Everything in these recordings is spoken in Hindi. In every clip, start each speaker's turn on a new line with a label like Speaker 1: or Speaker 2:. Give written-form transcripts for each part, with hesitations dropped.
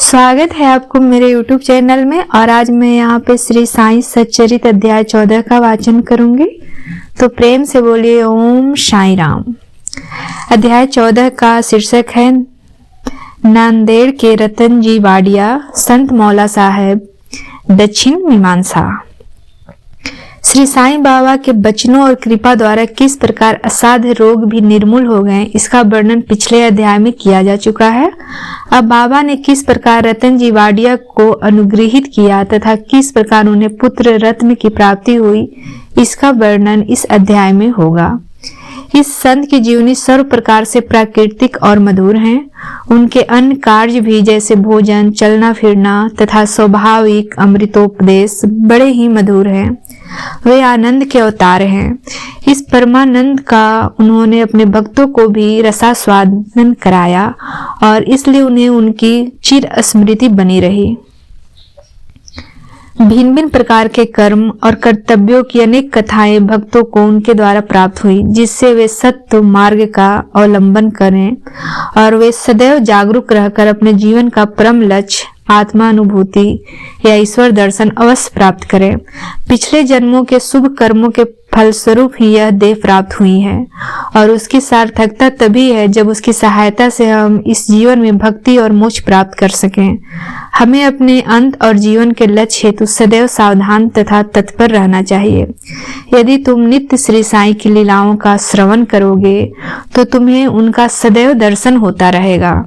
Speaker 1: स्वागत है आपको मेरे YouTube चैनल में। और आज मैं यहाँ पे श्री साईं सच्चरित अध्याय 14 का वाचन करूंगी, तो प्रेम से बोलिए ओम साई राम। अध्याय 14 का शीर्षक है नांदेड़ के रतन जी वाडिया संत मौला साहब दक्षिण मीमांसा। श्री साईं बाबा के बचनों और कृपा द्वारा किस प्रकार असाध्य रोग भी निर्मूल हो गए, इसका वर्णन पिछले अध्याय में किया जा चुका है। अब बाबा ने किस प्रकार रतन जी वाडिया को अनुग्रहित किया तथा किस प्रकार उन्हें पुत्र रत्न की प्राप्ति हुई, इसका वर्णन इस अध्याय में होगा। इस संत की जीवनी सर्व प्रकार से प्राकृतिक और मधुर है। उनके अन्य कार्य भी जैसे भोजन, चलना फिरना तथा स्वाभाविक अमृतोपदेश बड़े ही मधुर हैं। वे आनंद के अवतार हैं। इस परमानंद का उन्होंने अपने भक्तों को भी रसास्वादन कराया और इसलिए उन्हें उनकी चिर स्मृति बनी रही। भिन्न भिन्न प्रकार के कर्म और कर्तव्यों की अनेक कथाएं भक्तों को उनके द्वारा प्राप्त हुई, जिससे वे सत्य मार्ग का अवलंबन करें और वे सदैव जागरूक रहकर अपने जीवन का परम लक्ष्य आत्मानुभूति या ईश्वर दर्शन अवश्य प्राप्त करें। पिछले जन्मों के शुभ कर्मों के फलस्वरूप ही यह देह प्राप्त हुई है और उसकी सार्थकता तभी है जब उसकी सहायता से हम इस जीवन में भक्ति और मोक्ष प्राप्त कर सकें। हमें अपने अंत और जीवन के लक्ष्य हेतु सदैव सावधान तथा तत्पर रहना चाहिए। यदि तुम नित्य श्री साईं की लीलाओं का श्रवण करोगे तो तुम्हें उनका सदैव दर्शन होता रहेगा।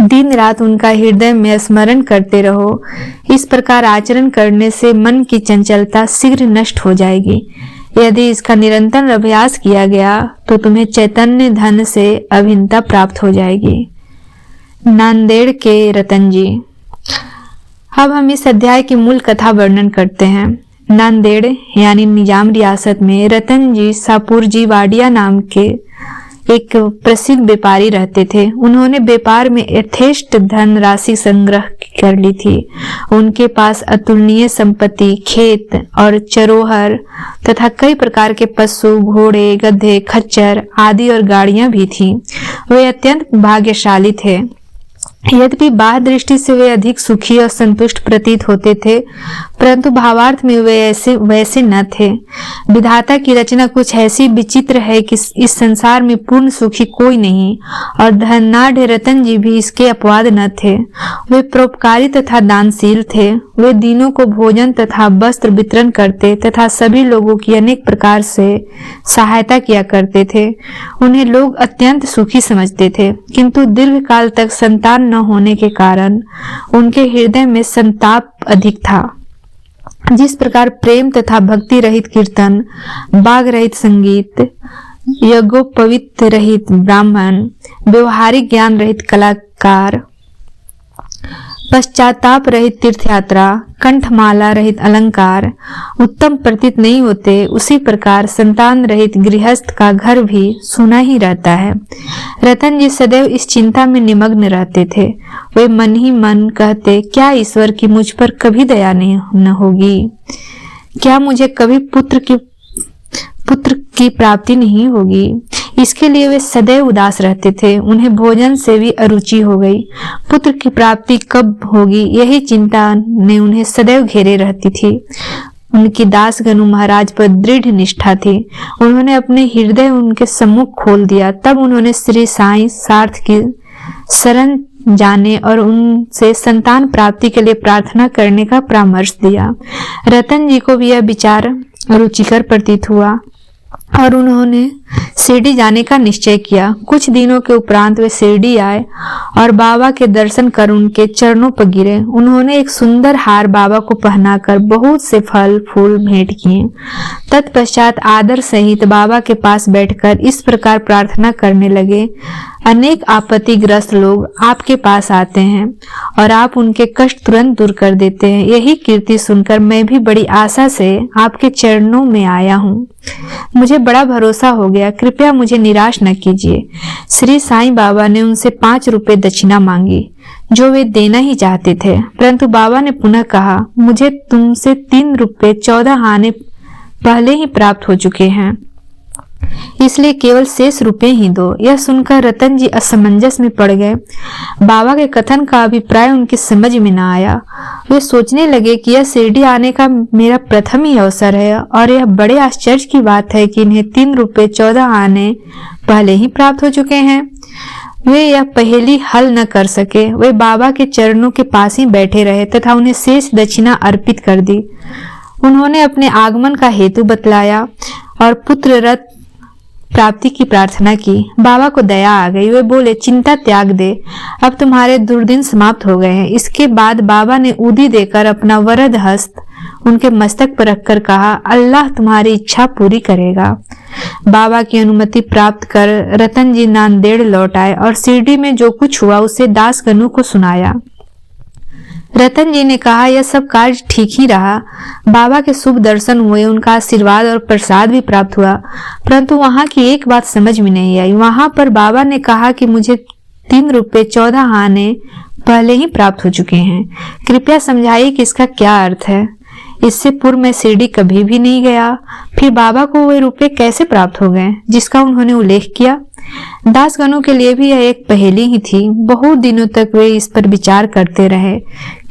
Speaker 1: दिन रात उनका हृदय में स्मरण करते रहो। इस प्रकार आचरण करने से मन की चंचलता शीघ्र नष्ट हो जाएगी। यदि इसका निरंतर अभ्यास किया गया तो तुम्हें चैतन्य धन से अभिन्नता प्राप्त हो जाएगी। नांदेड़ के रतन जी। अब हम इस अध्याय की मूल कथा वर्णन करते हैं। नांदेड़ यानी निजाम रियासत में रतन जी सापुर जी वाडिया नाम के एक प्रसिद्ध व्यापारी रहते थे। उन्होंने व्यापार में यथेष्ट धन राशि संग्रह कर ली थी। उनके पास अतुलनीय संपत्ति, खेत और चरोहर तथा कई प्रकार के पशु, घोड़े, गधे, खच्चर आदि और गाड़ियां भी थीं। वे अत्यंत भाग्यशाली थे। यद्यपि बाह्य दृष्टि से वे अधिक सुखी और संतुष्ट प्रतीत होते थे, परंतु भावार्थ में वे वैसे न थे। विधाता की रचना कुछ ऐसी विचित्र है कि इस संसार में पूर्ण सुखी कोई नहीं, और धनाढ़ रतन जी भी इसके अपवाद न थे। वे परोपकारी तथा दानशील थे। वे दीनों को भोजन तथा वस्त्र वितरण करते तथा सभी लोगों की अनेक प्रकार से सहायता किया करते थे। उन्हें लोग अत्यंत सुखी समझते थे, किंतु दीर्घ काल तक संतान न होने के कारण उनके हृदय में संताप अधिक था। जिस प्रकार प्रेम तथा भक्ति रहित कीर्तन, बाग रहित संगीत, यज्ञोपवीत रहित ब्राह्मण, व्यवहारिक ज्ञान रहित कलाकार, पश्चाताप रहित तीर्थयात्रा, कंठमाला रहित अलंकार उत्तम प्रतीत नहीं होते, उसी प्रकार संतान रहित गृहस्थ का घर भी सूना ही रहता है। रतन जी सदैव इस चिंता में निमग्न रहते थे। वे मन ही मन कहते, क्या ईश्वर की मुझ पर कभी दया न होगी? क्या मुझे कभी पुत्र की प्राप्ति नहीं होगी? इसके लिए वे सदैव उदास रहते थे। उन्हें भोजन से भी अरुचि हो गई। पुत्र की प्राप्ति कब होगी, यही चिंता ने उन्हें सदैव घेरे रहती थी। उनकी दास गनु महाराज पर दृढ़ निष्ठा थी। उन्होंने अपने हृदय उनके सम्मुख खोल दिया। तब उन्होंने श्री साईं सार्थ की शरण जाने और उनसे संतान प्राप्ति के लिए प्रार्थना करने का परामर्श दिया। रतन जी को भी यह विचार रुचिकर प्रतीत हुआ और उन्होंने शिरडी जाने का निश्चय किया। कुछ दिनों के उपरांत वे शिरडी आए और बाबा के दर्शन कर उनके चरणों पर गिरे। उन्होंने एक सुंदर हार बाबा को पहनाकर बहुत से फल फूल भेंट किए। तत्पश्चात आदर सहित बाबा के पास बैठकर इस प्रकार प्रार्थना करने लगे, अनेक आपत्तिग्रस्त लोग आपके पास आते हैं और आप उनके कष्ट तुरंत दूर कर देते हैं। यही कीर्ति सुनकर मैं भी बड़ी आशा से आपके चरणों में आया हूँ। मुझे बड़ा भरोसा हो गया, कृपया मुझे निराश न कीजिए। श्री साईं बाबा ने उनसे 5 रुपए दक्षिणा मांगी, जो वे देना ही चाहते थे, परंतु बाबा ने पुनः कहा, मुझे तुमसे 3 रुपए 14 आने पहले ही प्राप्त हो चुके हैं। इसलिए केवल शेष रुपए ही दो। यह सुनकर रतन जी असमंजस में पड़ गए। बाबा के कथन का अभिप्राय उनकी समझ में न आया। वे सोचने लगे कि यह शिरडी आने का मेरा प्रथम ही अवसर है और यह बड़े आश्चर्य की बात है कि इन्हें 3 रुपए 14 आने पहले ही प्राप्त हो चुके हैं। वे यह पहेली हल न कर सके। वे बाबा के चरणों के पास ही बैठे रहे तथा उन्हें शेष दक्षिणा अर्पित कर दी। उन्होंने अपने आगमन का हेतु बतलाया और पुत्र रथ प्राप्ति की प्रार्थना की। बाबा को दया आ गई। वे बोले, चिंता त्याग दे, अब तुम्हारे दुर्दिन समाप्त हो गए हैं। इसके बाद बाबा ने उदी देकर अपना वरद हस्त उनके मस्तक पर रखकर कहा, अल्लाह तुम्हारी इच्छा पूरी करेगा। बाबा की अनुमति प्राप्त कर रतन जी नांदेड़ लौट आए और शिरडी में जो कुछ हुआ उसे दासगणों को सुनाया। रतन जी ने कहा, यह सब कार्य ठीक ही रहा। बाबा के शुभ दर्शन हुए, उनका आशीर्वाद और प्रसाद भी प्राप्त हुआ, परंतु वहां की एक बात समझ में नहीं आई। वहां पर बाबा ने कहा कि मुझे 3 रुपए 14 आने पहले ही प्राप्त हो चुके हैं। कृपया समझाइए कि इसका क्या अर्थ है। इससे पूर्व मैं शिरडी कभी भी नहीं गया, फिर बाबा को वे रुपए कैसे प्राप्त हो गए जिसका उन्होंने उल्लेख किया। दासगणों के लिए भी यह एक पहेली ही थी। बहुत दिनों तक वे इस पर विचार करते रहे।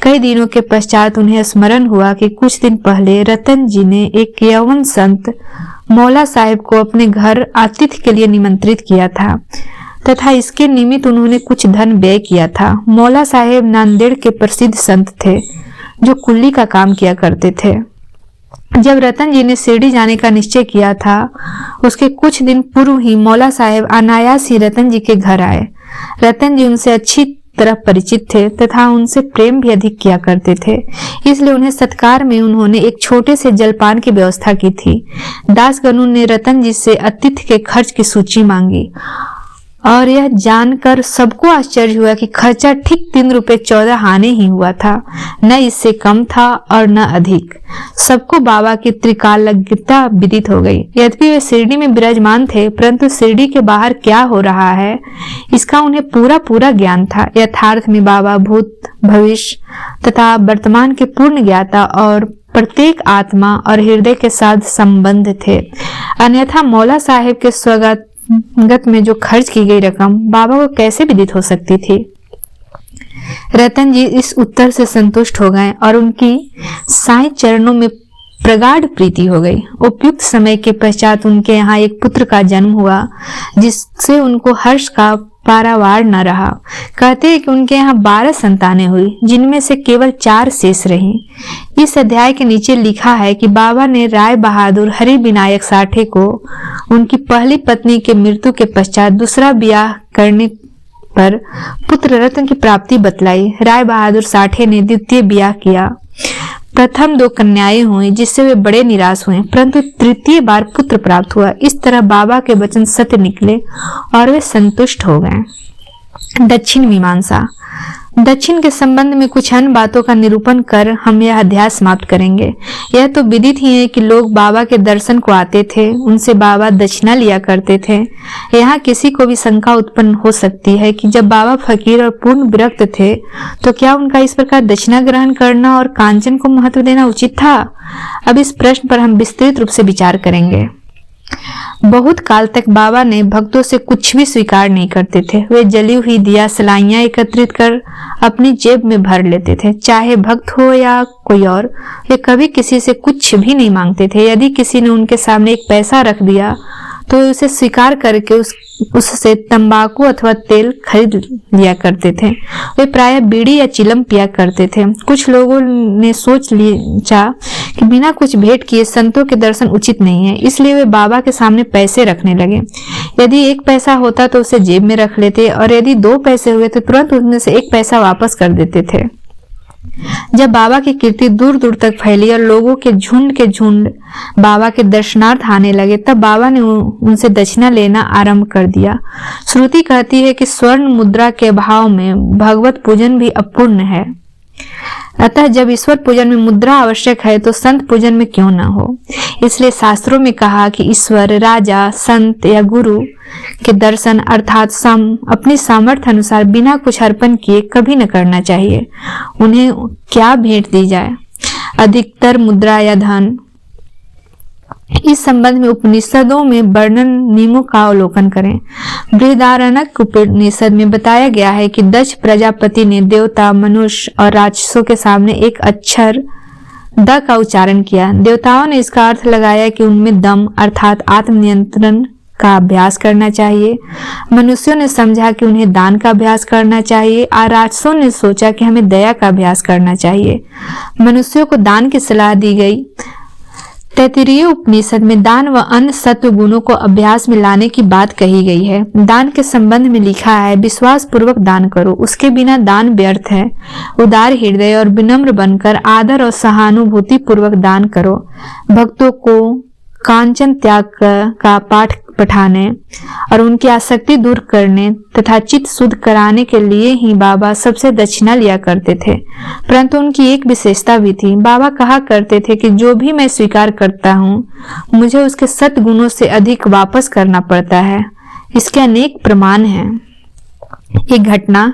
Speaker 1: कई दिनों के पश्चात उन्हें स्मरण हुआ कि कुछ दिन पहले रतन जी ने एक यवन संत मौला साहेब को अपने घर आतिथ्य के लिए निमंत्रित किया था तथा इसके निमित्त उन्होंने कुछ धन व्यय किया था। मौला साहेब नांदेड़ के प्रसिद्ध संत थे जो कुल्ली का काम किया करते थे। जब रतन जी ने शिरडी जाने का निश्चय किया था, उसके कुछ दिन पूर्व ही मौला साहेब अनायास ही रतन जी के घर आए। रतन जी उनसे अच्छी तरह परिचित थे तथा उनसे प्रेम भी अधिक किया करते थे, इसलिए उन्हें सत्कार में उन्होंने एक छोटे से जलपान की व्यवस्था की थी। दासगणों ने रतन जी से अतिथि के खर्च की सूची मांगी और यह जानकर सबको आश्चर्य हुआ कि खर्चा ठीक 3 रुपए 14 आने ही हुआ था, न इससे कम था और न अधिक। सबको बाबा की त्रिकालज्ञता विदित हो गई। यद्यपि वे शिरडी में विराजमान थे, परंतु शिरडी के बाहर क्या हो रहा है इसका उन्हें पूरा ज्ञान था। यथार्थ में बाबा भूत, भविष्य तथा वर्तमान के पूर्ण ज्ञाता और प्रत्येक आत्मा और हृदय के साथ संबंध थे। अन्यथा मौला साहेब के स्वागत में जो खर्च की गई रकम बाबा को कैसे विदित हो सकती थी। रतन जी इस उत्तर से संतुष्ट हो गए और उनकी साईं चरणों में प्रगाढ़ प्रीति हो गई। उपयुक्त समय के पश्चात उनके यहाँ एक पुत्र का जन्म हुआ जिससे उनको हर्ष का पारावार न रहा। कहते हैं कि उनके यहाँ 12 संतानें हुई, जिनमें से केवल 4 शेष रहीं। इस अध्याय के नीचे लिखा है कि बाबा ने राय बहादुर हरि विनायक साठे को उनकी पहली पत्नी के मृत्यु के पश्चात दूसरा ब्याह करने पर पुत्र रत्न की प्राप्ति बतलाई। राय बहादुर साठे ने द्वितीय ब्याह किया। प्रथम 2 कन्याएं हुई जिससे वे बड़े निराश हुए, परंतु तृतीय बार पुत्र प्राप्त हुआ। इस तरह बाबा के वचन सत्य निकले और वे संतुष्ट हो गए। दक्षिण मीमांसा। दक्षिण के संबंध में कुछ अन्य बातों का निरूपण कर हम यह अध्याय समाप्त करेंगे। यह तो विदित ही है कि लोग बाबा के दर्शन को आते थे, उनसे बाबा दक्षिणा लिया करते थे। यहाँ किसी को भी शंका उत्पन्न हो सकती है कि जब बाबा फकीर और पूर्ण विरक्त थे तो क्या उनका इस प्रकार दक्षिणा ग्रहण करना और कांचन को महत्व देना उचित था। अब इस प्रश्न पर हम विस्तृत रूप से विचार करेंगे। बहुत काल तक बाबा ने भक्तों से कुछ भी स्वीकार नहीं करते थे। वे जली हुई दिया सलाइयां एकत्रित कर अपनी जेब में भर लेते थे, चाहे भक्त हो या कोई और। वे कभी किसी से कुछ भी नहीं मांगते थे। यदि किसी ने उनके सामने एक पैसा रख दिया तो वे उसे स्वीकार करके उससे तंबाकू अथवा तेल खरीद लिया करते थे। वे प्रायः बीड़ी या चिलम पिया करते थे। कुछ लोगों ने सोच लिया कि बिना कुछ भेंट किए संतों के दर्शन उचित नहीं है, इसलिए वे बाबा के सामने पैसे रखने लगे। यदि 1 पैसा होता तो उसे जेब में रख लेते और यदि 2 पैसे हुए तो तुरंत उनमें से 1 पैसा वापस कर देते थे। जब बाबा की कीर्ति दूर दूर तक फैली और लोगों के झुंड बाबा के दर्शनार्थ आने लगे, तब बाबा ने उनसे दक्षिणा लेना आरंभ कर दिया। श्रुति कहती है कि स्वर्ण मुद्रा के अभाव में भगवत पूजन भी अपूर्ण है। अतः जब ईश्वर पूजन में मुद्रा आवश्यक है तो संत पूजन में क्यों न हो। इसलिए शास्त्रों में कहा कि ईश्वर, राजा, संत या गुरु के दर्शन अर्थात अपनी सामर्थ्य अनुसार बिना कुछ अर्पण किए कभी न करना चाहिए। उन्हें क्या भेंट दी जाए, अधिकतर मुद्रा या धन, इस संबंध में उपनिषदों में वर्णन नियमों का अवलोकन करें। बृहदारण्यक उपनिषद में बताया गया है कि दक्ष प्रजापति ने देवता, मनुष्य और राक्षसों के सामने एक अक्षर द का उच्चारण किया। देवताओं ने इसका अर्थ लगाया कि उनमें दम अर्थात आत्मनियंत्रण का अभ्यास करना चाहिए। मनुष्यों ने समझा कि उन्हें दान का अभ्यास करना चाहिए और राक्षसों ने सोचा कि हमें दया का अभ्यास करना चाहिए। मनुष्यों को दान की सलाह दी गई। तैत्तिरीय उपनिषद में दान व अन्य सत्व गुणों को अभ्यास में लाने की बात कही गई है। दान के संबंध में लिखा है, विश्वास पूर्वक दान करो, उसके बिना दान व्यर्थ है। उदार हृदय और विनम्र बनकर आदर और सहानुभूति पूर्वक दान करो। भक्तों को कांचन त्याग का पाठ पढ़ाने और उनकी आसक्ति दूर करने तथा चित्त शुद्ध कराने के लिए ही बाबा सबसे दक्षिणा लिया करते थे। परंतु उनकी एक विशेषता भी थी। बाबा कहा करते थे कि जो भी मैं स्वीकार करता हूँ मुझे उसके सद्गुणों से अधिक वापस करना पड़ता है। इसके अनेक प्रमाण हैं। एक घटना,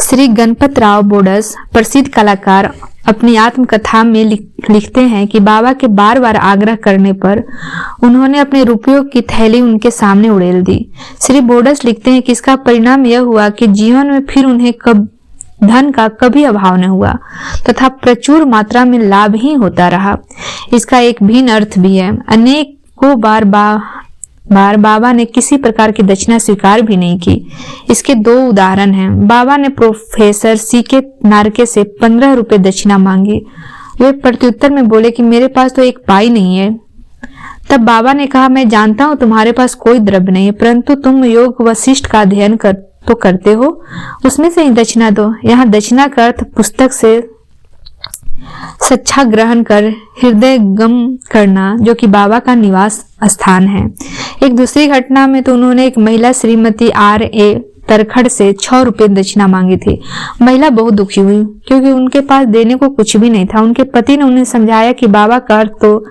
Speaker 1: श्री गणपतराव बोडस प्रसिद्ध कलाकार अपनी आत्मकथा में लिखते हैं कि बाबा के बार बार आग्रह करने पर उन्होंने अपने रुपयों की थैली उनके सामने उड़ेल दी। श्री बोडस लिखते हैं कि इसका परिणाम यह हुआ कि जीवन में फिर उन्हें धन का कभी अभाव न हुआ तथा प्रचुर मात्रा में लाभ ही होता रहा। इसका एक भिन्न अर्थ भी है। अनेकों बार बाबा ने किसी प्रकार की दक्षिणा स्वीकार भी नहीं की। इसके दो उदाहरण हैं। बाबा ने प्रोफेसर सीके नारके से 15 रुपए दक्षिणा मांगी। वे प्रत्युत्तर में बोले कि मेरे पास तो एक पाई नहीं है। तब बाबा ने कहा, मैं जानता हूं तुम्हारे पास कोई द्रव्य नहीं है, परंतु तुम योग वशिष्ठ का अध्ययन करते हो, उसमें से ही दक्षिणा दो। यहाँ दक्षिणा का अर्थ पुस्तक से सच्चा ग्रहण कर हृदय गम करना, जो कि बाबा का निवास स्थान है। एक दूसरी घटना में तो उन्होंने एक महिला श्रीमती R.A. तरखड़ से 6 रुपए दक्षिणा मांगी थी। महिला बहुत दुखी हुई क्योंकि उनके पास देने को कुछ भी नहीं था। उनके पति ने उन्हें समझाया कि बाबा का अर्थ तो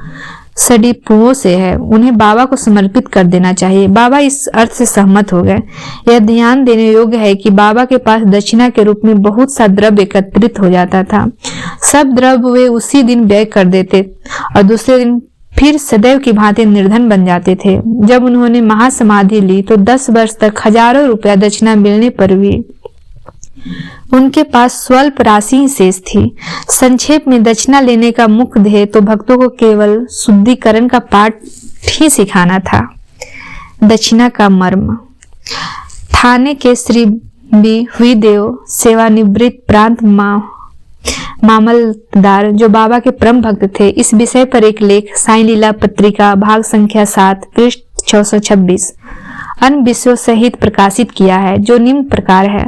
Speaker 1: सडीपुओं से है, उन्हें बाबा को समर्पित कर देना चाहिए। बाबा इस अर्थ से सहमत हो गए। यह ध्यान देने योग्य है कि बाबा के पास दक्षिणा के रूप में बहुत सा द्रव्य एकत्रित हो जाता था। सब द्रव्य वे उसी दिन व्यय कर देते और दूसरे दिन फिर सदैव की भांति निर्धन बन जाते थे। जब उन्होंने महासमाधि ली तो 10 वर्ष तक हजारों रुपया दक्षिणा मिलने पर भी उनके पास स्वल्प राशि ही शेष थी। संक्षेप में दक्षिणा लेने का मुख्य ध्येय तो भक्तों को केवल शुद्धिकरण का पाठ ही सिखाना था। दक्षिणा का मर्म। थाने के श्री बी हुईदेव सेवानिवृत्त प्रांत मामलदार जो बाबा के परम भक्त थे, इस विषय पर एक लेख साईं लीला पत्रिका भाग संख्या 7 पृष्ठ 626 अन्य विषयों सहित प्रकाशित किया है, जो निम्न प्रकार है।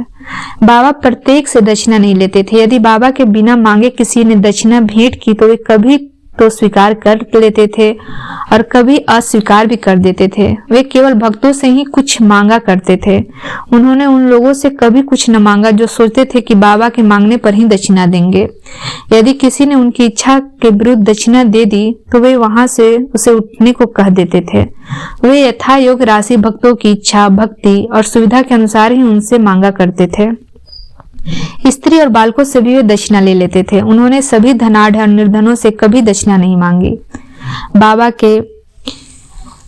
Speaker 1: बाबा प्रत्येक से दक्षिणा नहीं लेते थे। यदि बाबा के बिना मांगे किसी ने दक्षिणा भेंट की तो वे कभी तो स्वीकार कर लेते थे और कभी अस्वीकार भी कर देते थे। वे केवल भक्तों से ही कुछ मांगा करते थे। उन्होंने उन लोगों से कभी कुछ न मांगा जो सोचते थे कि बाबा के मांगने पर ही दक्षिणा देंगे। यदि किसी ने उनकी इच्छा के विरुद्ध दक्षिणा दे दी तो वे वहां से उसे उठने को कह देते थे। वे यथा योग्य राशि भक्तों की इच्छा, भक्ति और सुविधा के अनुसार ही उनसे मांगा करते थे। स्त्री और बालकों से भी वे दक्षिणा ले लेते थे। उन्होंने सभी धनाढ़ और निर्धनों से कभी दक्षिणा नहीं मांगी। बाबा के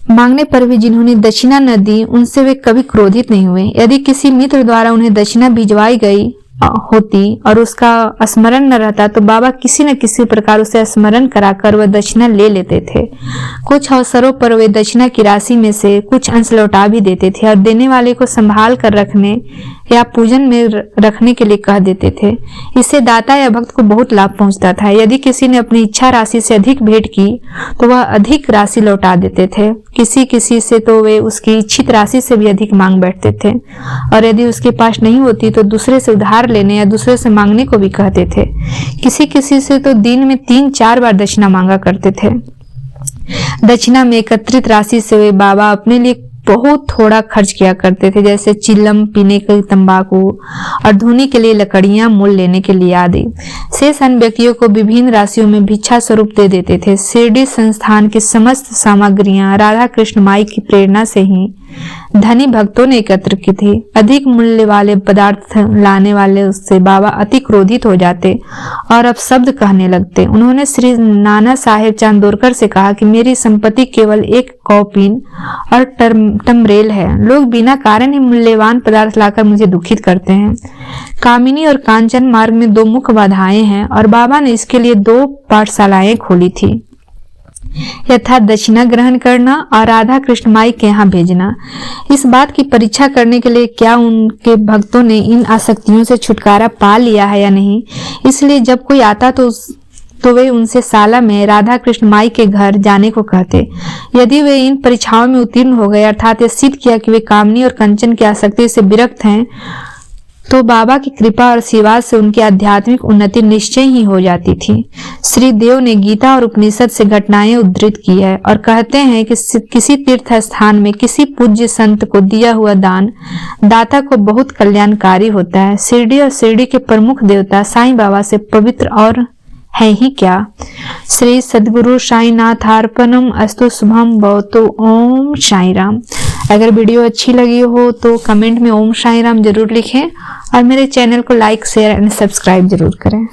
Speaker 1: मांगने पर भी जिन्होंने दक्षिणा न दी उनसे वे कभी क्रोधित नहीं हुए। यदि किसी मित्र द्वारा उन्हें दक्षिणा भिजवाई गई होती और उसका स्मरण न रहता तो बाबा किसी न किसी प्रकार उसे स्मरण कराकर वह दक्षिणा ले लेते थे। कुछ अवसरों पर वे दक्षिणा की राशि में से कुछ अंश लौटा भी देते थे और देने वाले को संभाल कर रखने या पूजन में रखने के लिए कह देते थे। इससे दाता या भक्त को बहुत लाभ पहुंचता था। यदि किसी ने अपनी इच्छा राशि से अधिक भेंट की तो वह अधिक राशि लौटा देते थे। किसी से तो वे उसकी इच्छित राशि से भी अधिक मांग बैठते थे और यदि उसके पास नहीं होती तो दूसरे से उधार लेने या दूसरे से मांगने को भी कहते थे। किसी से तो दिन में 3-4 बार दक्षिणा मांगा करते थे। दक्षिणा में एकत्रित राशि से वे बाबा अपने लिए बहुत थोड़ा खर्च किया करते थे, जैसे चिलम, पीने के तंबाकू और धुनी के लिए लकड़ियां, मूल लेने के लिए आदि। शेष अन्य व्यक्तियों को विभिन्न राशियों में भिक्षा स्वरूप दे देते थे। शिरडी संस्थान की समस्त सामग्रियां राधा कृष्ण माई की प्रेरणा से ही धनी भक्तों ने एकत्र की थी। अधिक मूल्य वाले पदार्थ लाने वाले उससे बाबा अति क्रोधित हो जाते और अब शब्द कहने लगते। उन्होंने श्री नाना साहेब चांदोरकर से कहा कि मेरी संपत्ति केवल एक कौपीन और टमरेल है। लोग बिना कारण ही मूल्यवान पदार्थ लाकर मुझे दुखित करते हैं। कामिनी और कांचन मार्ग में दो मुख्य बाधाएं हैं और बाबा ने इसके लिए 2 पाठशालाएं खोली थी, यथा दक्षिणा ग्रहण करना और राधा कृष्ण माई के यहाँ भेजना। इस बात की परीक्षा करने के लिए क्या उनके भक्तों ने इन आसक्तियों से छुटकारा पा लिया है या नहीं, इसलिए जब कोई आता तो वे उनसे साला में राधा कृष्ण माई के घर जाने को कहते। यदि वे इन परीक्षाओं में उत्तीर्ण हो गए, अर्थात यह सिद्ध किया कि वे कामनी और कंचन की आसक्ति से विरक्त हैं, तो बाबा की कृपा और आशीर्वाद से उनकी आध्यात्मिक उन्नति निश्चय ही हो जाती थी। श्री देव ने गीता और उपनिषद से घटनाएं उद्धृत की है और कहते हैं कि किसी तीर्थ स्थान में किसी पूज्य संत को दिया हुआ दान दाता को बहुत कल्याणकारी होता है। शिरडी और शिरडी के प्रमुख देवता साईं बाबा से पवित्र और है ही क्या। श्री सद्गुरु साईनाथार्पणम अस्तु शुभम भवतु। ओम साई राम। अगर वीडियो अच्छी लगी हो तो कमेंट में ओम साई राम जरूर लिखें और मेरे चैनल को लाइक शेयर एंड सब्सक्राइब जरूर करें।